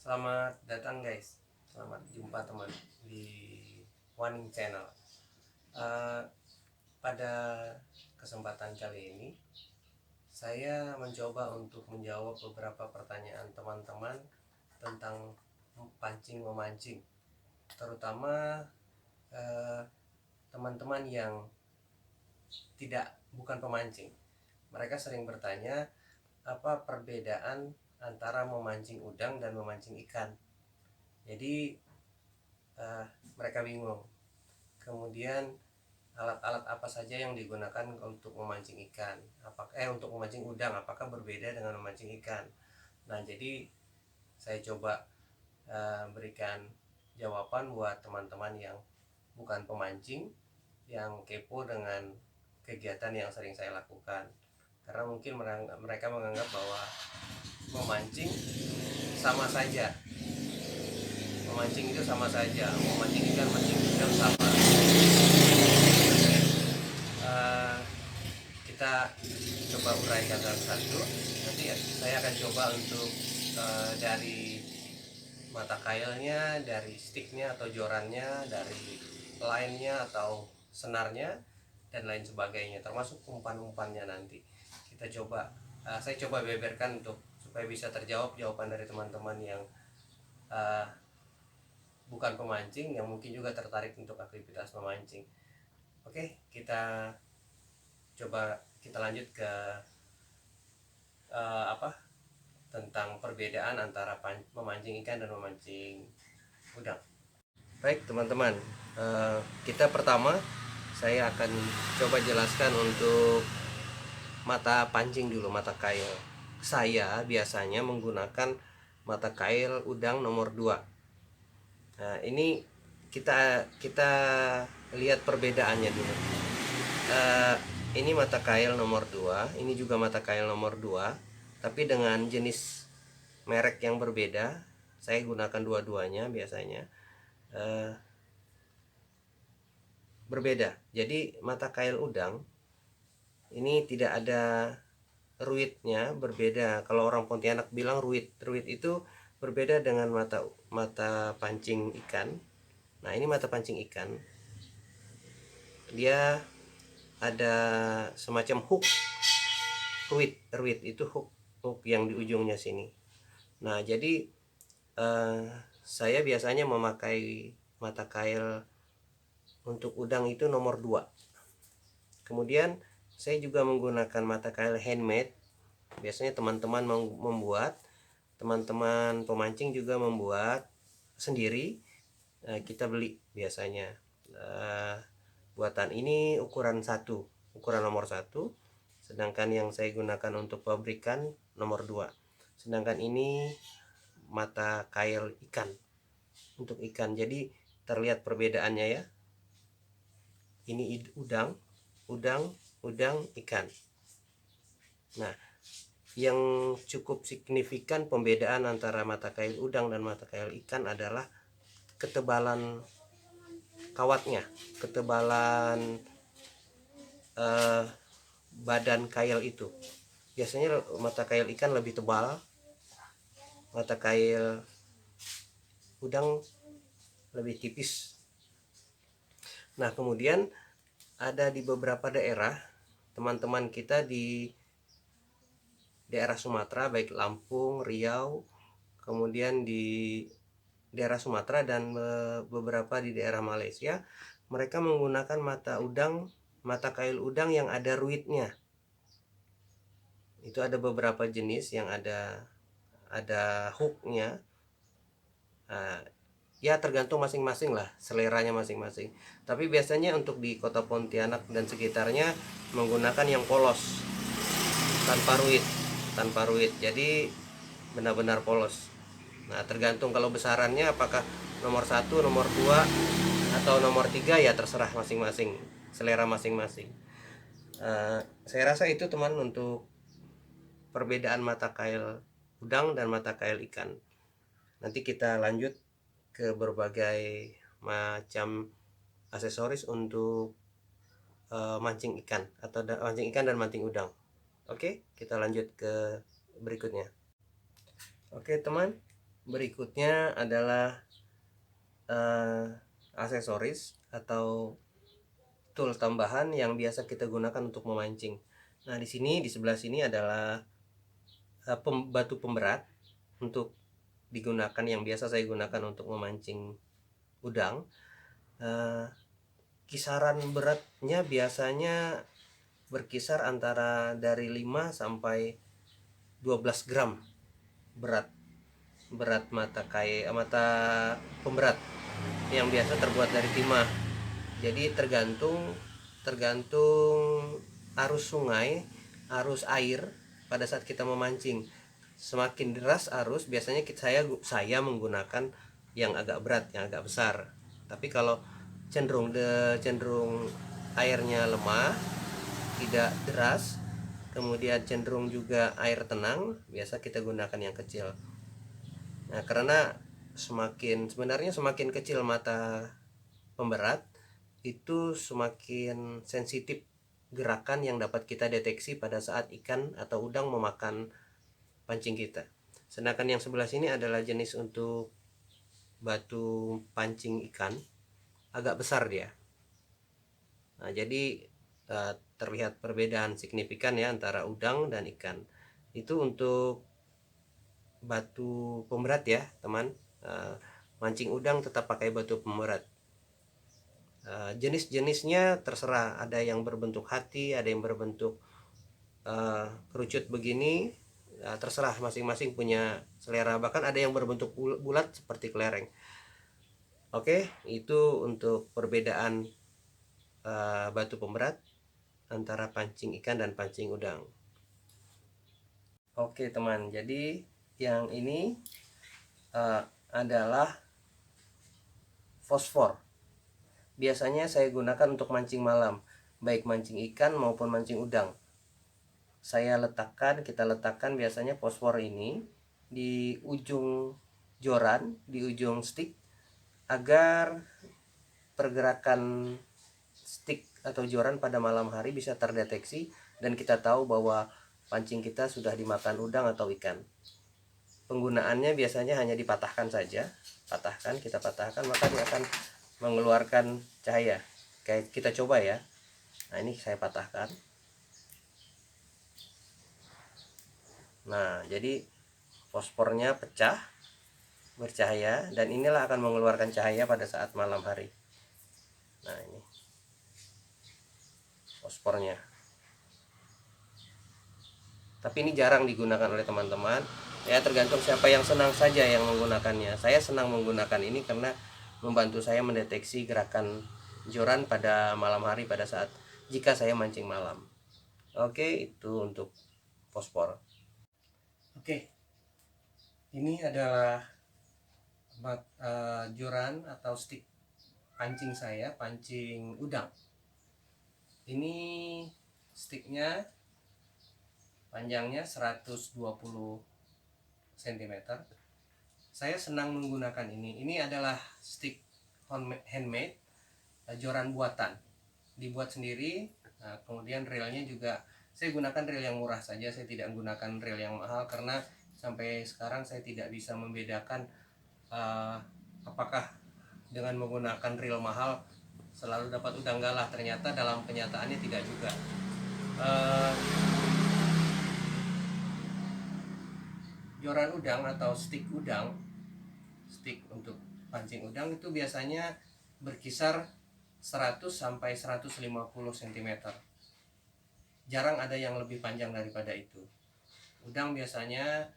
Selamat datang guys, selamat jumpa teman di Waning Channel. Eh, Pada kesempatan kali ini, saya mencoba untuk menjawab beberapa pertanyaan teman-teman tentang pancing memancing, terutama eh, teman-teman yang bukan pemancing. Mereka sering bertanya apa perbedaan antara memancing udang dan memancing ikan. Jadi eh, mereka bingung. Kemudian alat-alat apa saja yang digunakan untuk memancing ikan? Untuk memancing udang apakah berbeda dengan memancing ikan? Nah, jadi saya coba berikan jawaban buat teman-teman yang bukan pemancing, yang kepo dengan kegiatan yang sering saya lakukan. Karena mungkin mereka menganggap bahwa memancing sama saja. Memancing itu sama saja. Memancing ikan, mancing udang sama. Eh, kita coba uraikan satu-satu. Nanti saya akan coba untuk dari mata kailnya, dari sticknya atau jorannya, dari line-nya atau senarnya, dan lain sebagainya, termasuk umpan-umpannya nanti. Kita coba, saya coba beberkan untuk supaya bisa terjawab jawaban dari teman-teman yang uh, bukan pemancing, yang mungkin juga tertarik untuk aktivitas memancing. Oke, kita lanjut ke tentang perbedaan antara memancing ikan dan memancing udang. Baik teman-teman, kita pertama saya akan coba jelaskan untuk mata pancing dulu, mata kail. Saya biasanya menggunakan mata kail udang nomor 2. Nah, ini kita kita lihat perbedaannya dulu. Ini mata kail nomor 2, ini juga mata kail nomor 2, tapi dengan jenis merek yang berbeda. Saya gunakan dua-duanya biasanya. Berbeda. Jadi mata kail udang ini tidak ada ruitnya, berbeda. Kalau orang Pontianak bilang ruit itu berbeda dengan mata pancing ikan. Nah, ini mata pancing ikan. Dia ada semacam hook. Ruit itu hook yang di ujungnya sini. Nah, jadi saya biasanya memakai mata kail untuk udang itu nomor 2. Kemudian saya juga menggunakan mata kail handmade. Biasanya teman-teman membuat, teman-teman pemancing juga membuat sendiri. Kita beli biasanya. Buatan ini ukuran nomor 1. Sedangkan yang saya gunakan untuk pabrikan nomor 2. Sedangkan ini mata kail ikan, untuk ikan. Jadi terlihat perbedaannya ya. Ini udang, ikan. Nah, yang cukup signifikan pembedaan antara mata kail udang dan mata kail ikan adalah ketebalan kawatnya, ketebalan badan kail itu. Biasanya mata kail ikan lebih tebal, mata kail udang lebih tipis. Nah, kemudian ada di beberapa daerah, teman-teman kita di daerah Sumatera, baik Lampung, Riau, kemudian di daerah Sumatera dan beberapa di daerah Malaysia, mereka menggunakan mata kail udang yang ada ruitnya. Itu ada beberapa jenis yang ada hooknya. Ya tergantung masing-masing lah, seleranya masing-masing. Tapi biasanya untuk di kota Pontianak dan sekitarnya menggunakan yang polos, tanpa ruit, jadi benar-benar polos. Nah, tergantung kalau besarannya apakah nomor 1, nomor 2, atau nomor 3, ya terserah masing-masing, selera masing-masing. Saya rasa itu teman untuk perbedaan mata kail udang dan mata kail ikan. Nanti kita lanjut ke berbagai macam aksesoris untuk mancing ikan dan mancing udang. Oke, kita lanjut ke berikutnya. Oke teman, berikutnya adalah aksesoris atau tool tambahan yang biasa kita gunakan untuk memancing. Nah, di sini di sebelah sini adalah batu pemberat untuk digunakan, yang biasa saya gunakan untuk memancing udang. Kisaran beratnya biasanya berkisar antara dari 5 sampai 12 gram berat mata pemberat yang biasa terbuat dari timah. Jadi tergantung arus sungai, arus air pada saat kita memancing. Semakin deras arus, biasanya saya menggunakan yang agak berat, yang agak besar. Tapi kalau cenderung airnya lemah, tidak deras, kemudian cenderung juga air tenang, biasa kita gunakan yang kecil. Nah, karena sebenarnya semakin kecil mata pemberat, itu semakin sensitif gerakan yang dapat kita deteksi pada saat ikan atau udang memakan pancing kita. Sedangkan yang sebelah sini adalah jenis untuk batu pancing ikan, agak besar dia. Nah, jadi terlihat perbedaan signifikan ya antara udang dan ikan. Itu untuk batu pemberat ya teman. Mancing udang tetap pakai batu pemberat. Jenis-jenisnya terserah, ada yang berbentuk hati, ada yang berbentuk kerucut begini, terserah, masing-masing punya selera, bahkan ada yang berbentuk bulat seperti kelereng. Oke, itu untuk perbedaan batu pemberat antara pancing ikan dan pancing udang. Oke teman, jadi yang ini adalah fosfor. Biasanya saya gunakan untuk mancing malam, baik mancing ikan maupun mancing udang. Kita letakkan biasanya fosfor ini di ujung joran, di ujung stick, agar pergerakan stick atau joran pada malam hari bisa terdeteksi dan kita tahu bahwa pancing kita sudah dimakan udang atau ikan. Penggunaannya biasanya hanya dipatahkan saja, kita patahkan, maka dia akan mengeluarkan cahaya. Kayak kita coba ya. Nah, ini saya patahkan. Nah, jadi fosfornya pecah, bercahaya, dan inilah akan mengeluarkan cahaya pada saat malam hari. Nah, ini fosfornya. Tapi ini jarang digunakan oleh teman-teman. Ya, tergantung siapa yang senang saja yang menggunakannya. Saya senang menggunakan ini karena membantu saya mendeteksi gerakan joran pada malam hari pada saat jika saya mancing malam. Oke, itu untuk fosfor. Oke, ini adalah joran atau stick pancing saya, pancing udang. Ini sticknya panjangnya 120 cm. Saya senang menggunakan ini. Ini adalah stick handmade, joran buatan, dibuat sendiri. Nah, kemudian reelnya juga saya gunakan reel yang murah saja, saya tidak menggunakan reel yang mahal karena sampai sekarang saya tidak bisa membedakan apakah dengan menggunakan reel mahal selalu dapat udang galah. Ternyata dalam kenyataannya tidak juga. Joran udang atau stick untuk pancing udang itu biasanya berkisar 100 sampai 150 cm. Jarang ada yang lebih panjang daripada itu. Udang biasanya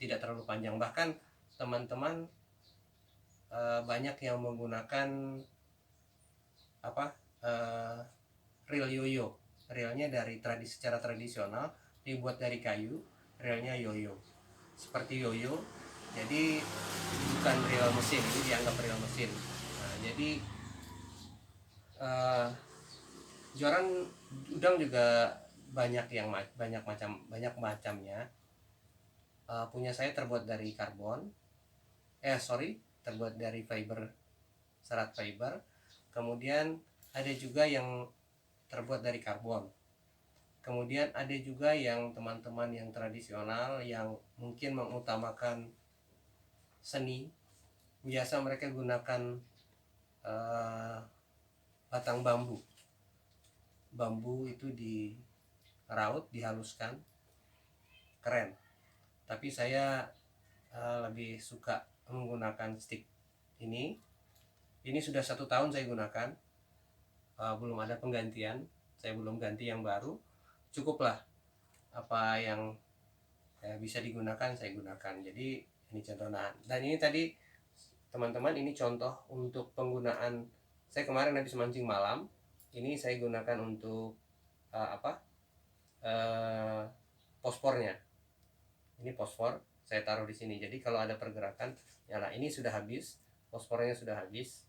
tidak terlalu panjang. Bahkan teman-teman banyak yang menggunakan reel yoyo. Reelnya secara tradisional dibuat dari kayu, reelnya yoyo. Seperti yoyo. Jadi bukan reel mesin, ini dianggap reel mesin. Nah, jadi joran udang juga banyak macamnya. Punya saya terbuat dari terbuat dari serat fiber. Kemudian ada juga yang terbuat dari karbon. Kemudian ada juga yang teman-teman yang tradisional yang mungkin mengutamakan seni. Biasa mereka gunakan batang bambu. Bambu itu diraut, dihaluskan, keren. Tapi saya lebih suka menggunakan stick ini. Ini sudah 1 tahun saya gunakan, belum ada penggantian, saya belum ganti yang baru. Cukuplah apa yang bisa digunakan saya gunakan. Jadi ini contoh. Nah, dan ini tadi teman-teman, ini contoh untuk penggunaan saya kemarin habis mancing malam. Ini saya gunakan untuk fosfornya. Ini fosfor saya taruh di sini. Jadi kalau ada pergerakan nyala. Ini sudah habis, fosfornya sudah habis.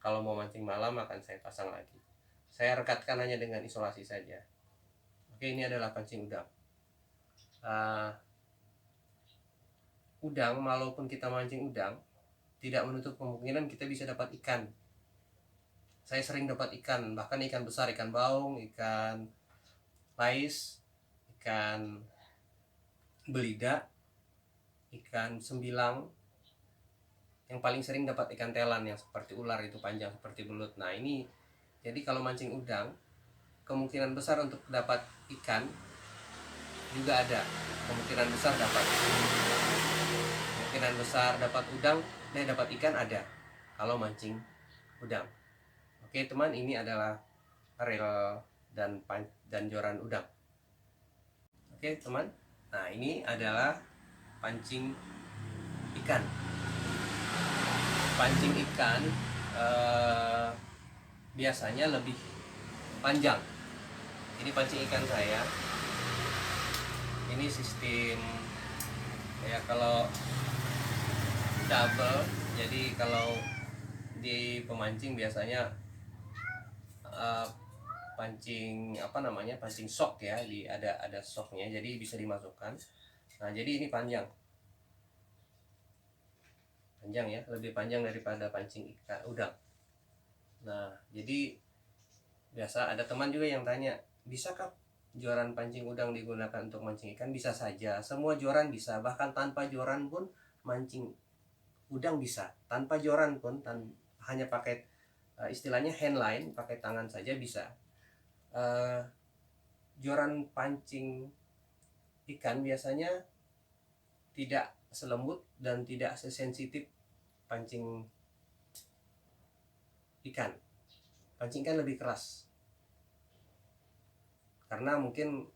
Kalau mau mancing malam akan saya pasang lagi. Saya rekatkan hanya dengan isolasi saja. Oke, ini adalah pancing udang. Udang, walaupun kita mancing udang, tidak menutup kemungkinan kita bisa dapat ikan. Saya sering dapat ikan, bahkan ikan besar, ikan baung, ikan pais, ikan belida, ikan sembilang. Yang paling sering dapat ikan telan yang seperti ular, itu panjang seperti belut. Nah ini, jadi kalau mancing udang, kemungkinan besar untuk dapat ikan juga ada. Kemungkinan besar dapat udang dan dapat ikan ada kalau mancing udang. Oke teman, ini adalah reel dan joran udang. Oke teman, nah ini adalah pancing ikan. Pancing ikan biasanya lebih panjang. Ini pancing ikan saya. Ini sistem ya, kalau double, jadi kalau di pemancing biasanya pancing pancing shock ya, ada shocknya, jadi bisa dimasukkan. Nah jadi ini panjang ya, lebih panjang daripada pancing ikan udang. Nah jadi biasa ada teman juga yang tanya, bisakah joran pancing udang digunakan untuk mancing ikan? Bisa saja, semua joran bisa, bahkan tanpa joran pun mancing udang bisa. Tanpa joran pun, hanya pakai istilahnya handline, pakai tangan saja bisa. Joran pancing ikan biasanya tidak selembut dan tidak sesensitif pancing ikan. Pancing ikan lebih keras karena mungkin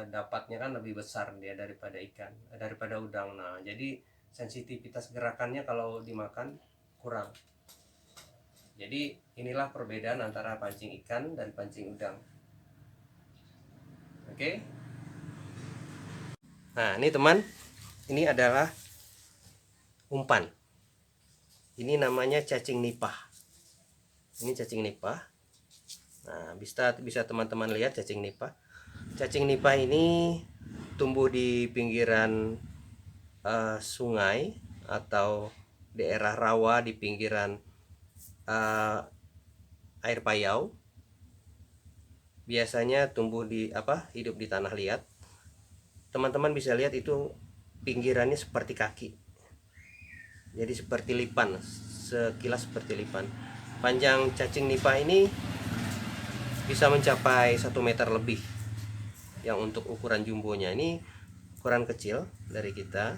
dapatnya kan lebih besar dia daripada udang. Nah jadi sensitivitas gerakannya kalau dimakan kurang. Jadi inilah perbedaan antara pancing ikan dan pancing udang. Oke. Nah ini teman, ini adalah umpan. Ini namanya cacing nipah. Ini cacing nipah. Nah bisa teman-teman lihat cacing nipah. Cacing nipah ini tumbuh di pinggiran sungai atau daerah rawa, di pinggiran air payau. Biasanya tumbuh hidup di tanah liat. Teman-teman bisa lihat itu pinggirannya seperti kaki, jadi seperti lipan, sekilas seperti lipan. Panjang cacing nipah ini bisa mencapai 1 meter lebih. Yang untuk ukuran jumbonya, ini ukuran kecil dari kita.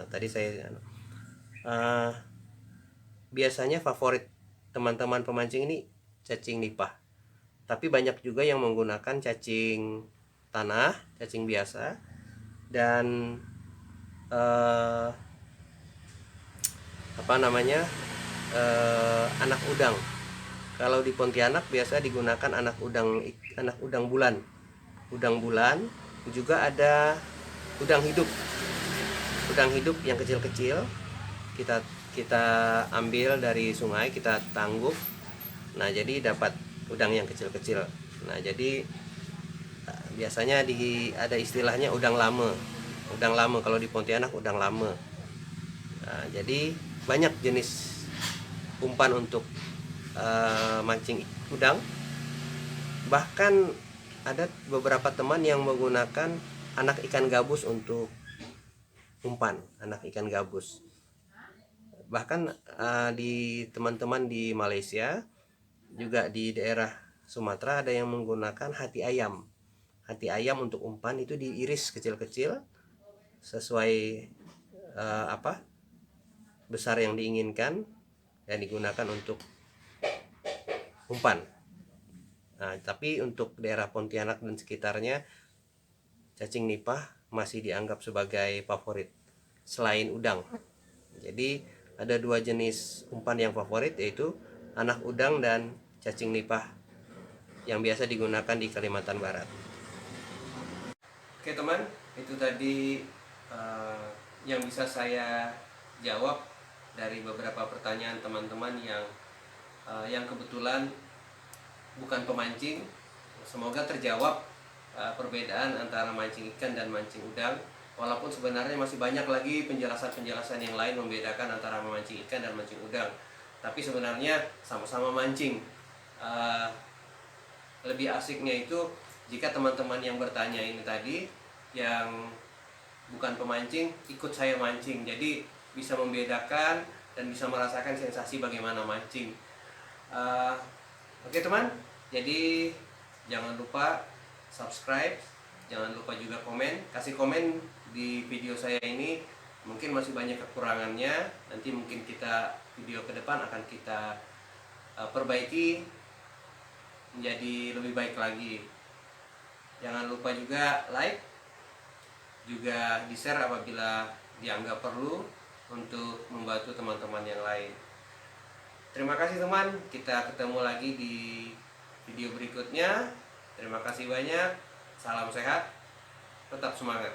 Tadi saya biasanya favorit teman-teman pemancing ini cacing nipah, tapi banyak juga yang menggunakan cacing tanah, cacing biasa, dan anak udang. Kalau di Pontianak biasa digunakan anak udang bulan. Udang bulan, juga ada udang hidup yang kecil-kecil. Kita ambil dari sungai, kita tangguk. Nah jadi dapat udang yang kecil-kecil. Nah jadi biasanya ada istilahnya udang lame. Kalau di Pontianak udang lame. Nah, jadi banyak jenis umpan untuk mancing udang. Bahkan ada beberapa teman yang menggunakan anak ikan gabus untuk umpan, anak ikan gabus. Bahkan di teman-teman di Malaysia, juga di daerah Sumatera ada yang menggunakan hati ayam. Hati ayam untuk umpan itu diiris kecil-kecil sesuai besar yang diinginkan dan digunakan untuk umpan. Nah, tapi untuk daerah Pontianak dan sekitarnya, cacing nipah masih dianggap sebagai favorit selain udang. Jadi ada dua jenis umpan yang favorit, yaitu anak udang dan cacing nipah yang biasa digunakan di Kalimantan Barat. Oke teman, itu tadi yang bisa saya jawab dari beberapa pertanyaan teman-teman yang kebetulan bukan pemancing. Semoga terjawab perbedaan antara mancing ikan dan mancing udang. Walaupun sebenarnya masih banyak lagi penjelasan-penjelasan yang lain membedakan antara memancing ikan dan mancing udang. Tapi sebenarnya sama-sama mancing. Lebih asiknya itu jika teman-teman yang bertanya ini tadi yang bukan pemancing ikut saya mancing, jadi bisa membedakan dan bisa merasakan sensasi bagaimana mancing. Oke teman, jadi jangan lupa subscribe, jangan lupa juga kasih komen di video saya ini. Mungkin masih banyak kekurangannya, nanti mungkin video ke depan akan kita perbaiki menjadi lebih baik lagi. Jangan lupa juga like, juga di-share apabila dianggap perlu untuk membantu teman-teman yang lain. Terima kasih teman, kita ketemu lagi di video berikutnya. Terima kasih banyak, salam sehat, tetap semangat.